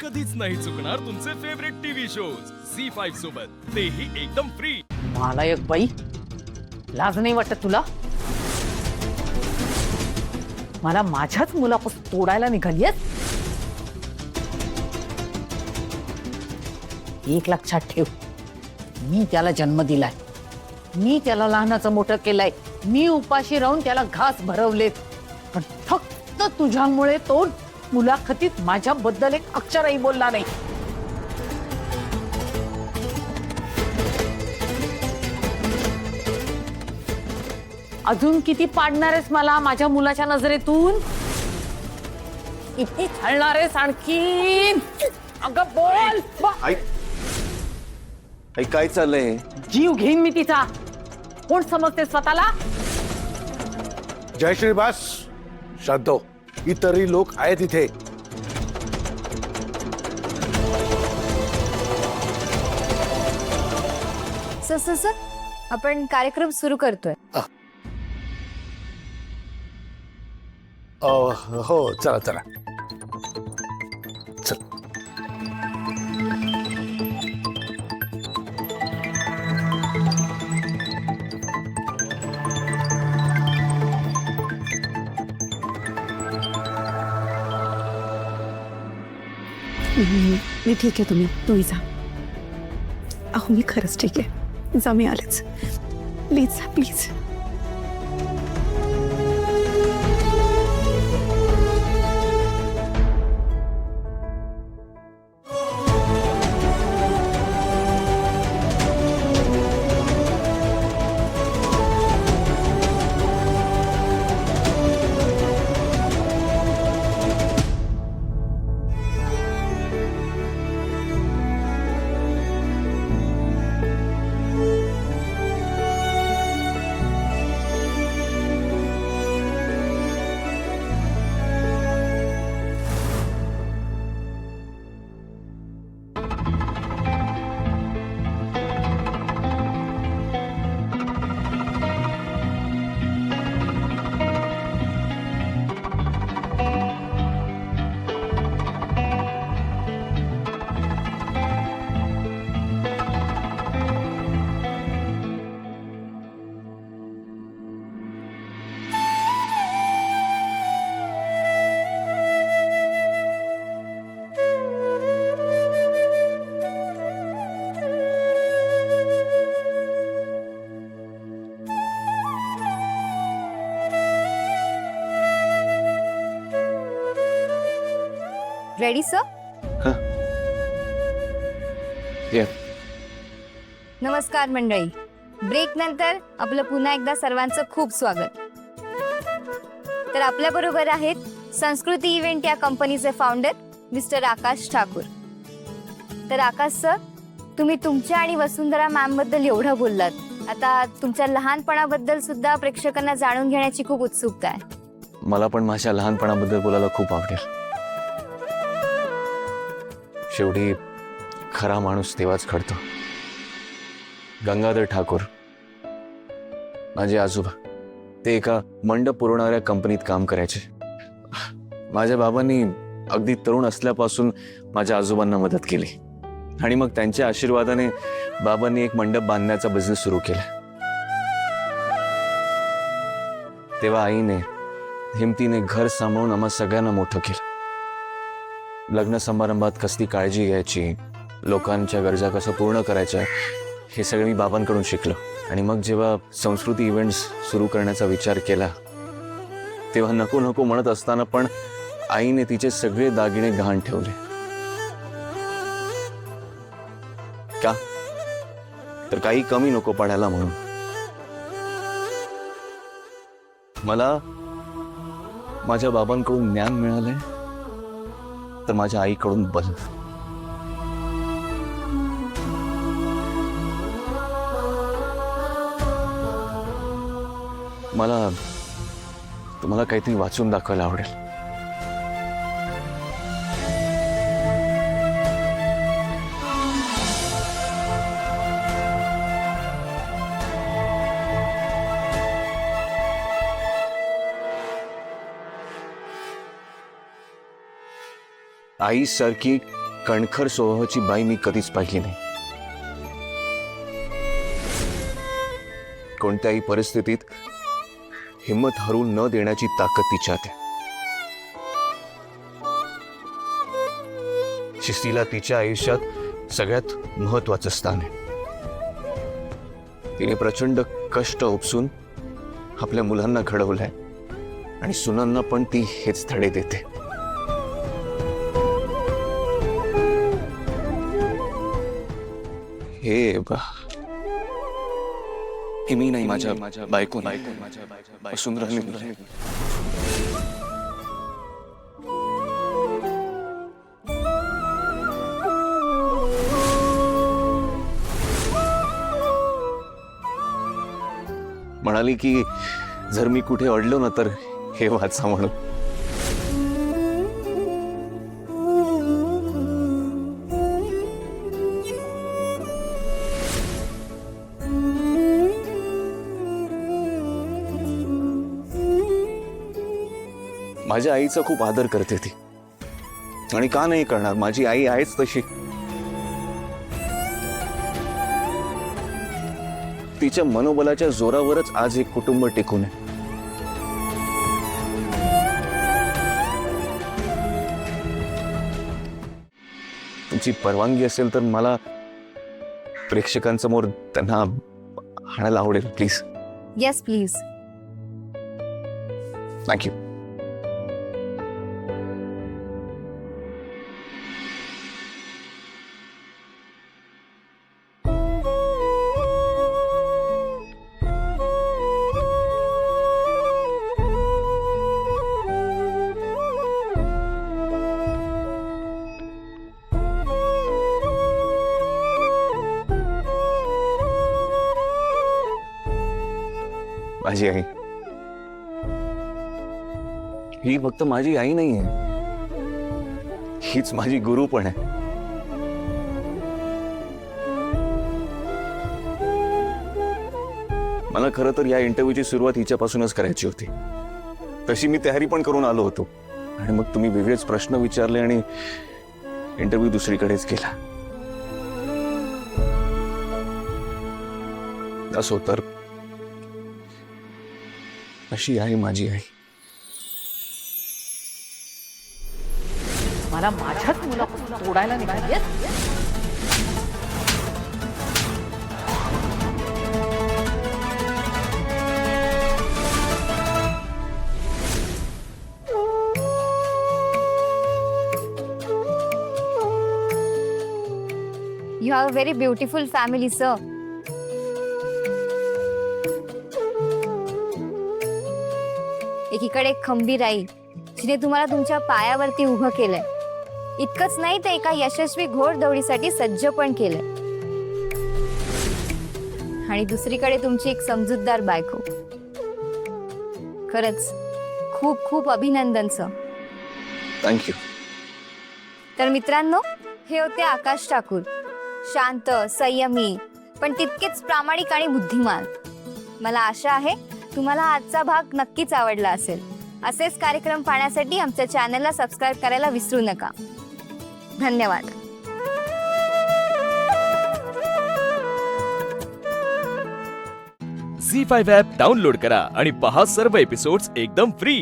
कधीच नाही चुकणार तुमचे फेवरेट टीव्ही शोज झी5 सोबत, तेही एकदम फ्री। मला एक बाई, लाज नाही वाटत तुला? मला माझ्याच मुलापासून तोडायला निघालीयस? एक लक्षात ठेव, मी त्याला जन्म दिलाय, मी त्याला लहानाचं मोठं केलंय, मी उपाशी राहून त्याला घास भरवलेत, पण फक्त तुझ्यामुळे तो मुलाखतीत माझ्याबद्दल एक अक्षरही बोलला नाही। अजून किती पाडणार आहेस मला माझ्या मुलाच्या नजरेतून? किती छळणार आहेस आणखीन? अगं बोल। आई आई काय चाललंय? जीव घेईन मी तिचा। कोण समजते स्वतःला? जयश्री बस, शांत हो। इतरही लोक आहेत इथे। सर आपण कार्यक्रम सुरू करतोय। हो चला चला चल। मी ठीक आहे, तुम्ही जा। अहो मी खरंच ठीक आहे, जा, मी आलेच। प्लीज जा, प्लीज। Ready sir? नमस्कार मंडळी, ब्रेक नंतर आपलं पुन्हा एकदा सर्वांचं खूप स्वागत। तर आपल्या बरोबर आहेत संस्कृती इव्हेंट या कंपनीचे फाउंडर मिस्टर आकाश ठाकूर। तर आकाश सर, तुम्ही तुमच्या आणि वसुंधरा मॅम बद्दल एवढं बोललात, आता तुमच्या लहानपणाबद्दल सुद्धा प्रेक्षकांना जाणून घेण्याची खूप उत्सुकता आहे। मला पण माझ्या लहानपणाबद्दल बोलायला खूप आवडेल। शेवटी खरा माणूस तेव्हाच घडतो। गंगाधर ठाकूर माझे आजोबा, ते एका मंडप पुरवणाऱ्या कंपनीत काम करायचे। माझ्या बाबांनी अगदी तरुण असल्यापासून माझ्या आजोबांना मदत केली आणि मग त्यांच्या आशीर्वादाने बाबांनी एक मंडप बांधण्याचा बिझनेस सुरू केला। तेव्हा आईने हिमतीने घर सांभाळून आम्हा सगळ्यांना मोठं केलं। लग्न समारंभात कसली काळजी घ्यायची, लोकांच्या गरजा कसं पूर्ण करायच्या, हे सगळं मी बाबांकडून शिकलो। आणि मग जेव्हा संस्कृती इव्हेंट्स सुरू करण्याचा विचार केला, तेव्हा नको नको म्हणत असताना पण आईने तिचे सगळे दागिने गहाण ठेवले। का? तर काही कमी नको पडायला म्हणून। मला माझ्या बाबांकडून ज्ञान मिळालंय, तर माझ्या आईकडून बल। मला तुम्हाला काहीतरी वाचून दाखवायला आवडेल। आई सारखी कणखर स्वभावाची बाई मी कधीच पाहिली नाही. कोणत्याही परिस्थितीत हिम्मत हरू न देण्याची ताकद तिच्यात आहे. शिस्तीला तिच्या आयुष्यात सगळ्यात महत्वाचं स्थान आहे. तिने प्रचंड कष्ट उपसून आपल्या मुलांना घडवलंय आणि सुनांना पण ती हेच धडे देते. हे मी नाही, माझ्या बायको बसून राहिली. म्हणाली की जर मी कुठे अडलो ना तर हे वाचा म्हणून. माझ्या आईचा खूप आदर करते ती, आणि का नाही करणार, माझी आई आहेच तशी. तिच्या मनोबलाच्या जोरावरच आज एक कुटुंब टिकून आहे. तुमची परवानगी असेल तर मला प्रेक्षकांसमोर त्यांना आणायला आवडेल, प्लीज. Yes please. थँक्यू. माझी आई ही फक्त माझी आई नाहीये, हीच माझी गुरु पण आहे. मला खरं तर या इंटरव्ह्यूची सुरुवात हिच्यापासूनच करायची होती. तशी मी तयारी पण करून आलो होतो, आणि मग तुम्ही वेगळेच प्रश्न विचारले आणि इंटरव्ह्यू दुसरीकडेच गेला. असो तर अशी आहे माझी आई. मला माझ्याच मुलापासून तोडायला निघालीयस? You have a very beautiful family, sir. एकीकडे एक खंबीर आई जिने तुम्हाला तुमच्या पायावरती उभं केलंय. इतकंच नाही तर एका यशस्वी घोडदौडीसाठी सज्ज पण केलंय. आणि दुसरीकडे तुमची एक समजूतदार बायको. खरंच खूप खूप अभिनंदन सर. थँक्यू. तर मित्रांनो, हे होते आकाश ठाकूर. शांत, संयमी, पण तितकेच प्रामाणिक आणि बुद्धिमान. मला आशा आहे तुम्हाला आजचा भाग नक्कीच आवडला असेल. असेच कार्यक्रम पाहण्यासाठी आमच्या चॅनलला सबस्क्राईब करायला विसरू नका. धन्यवाद. झी5 ॲप डाउनलोड करा आणि पहा सर्व एपिसोड्स एकदम फ्री.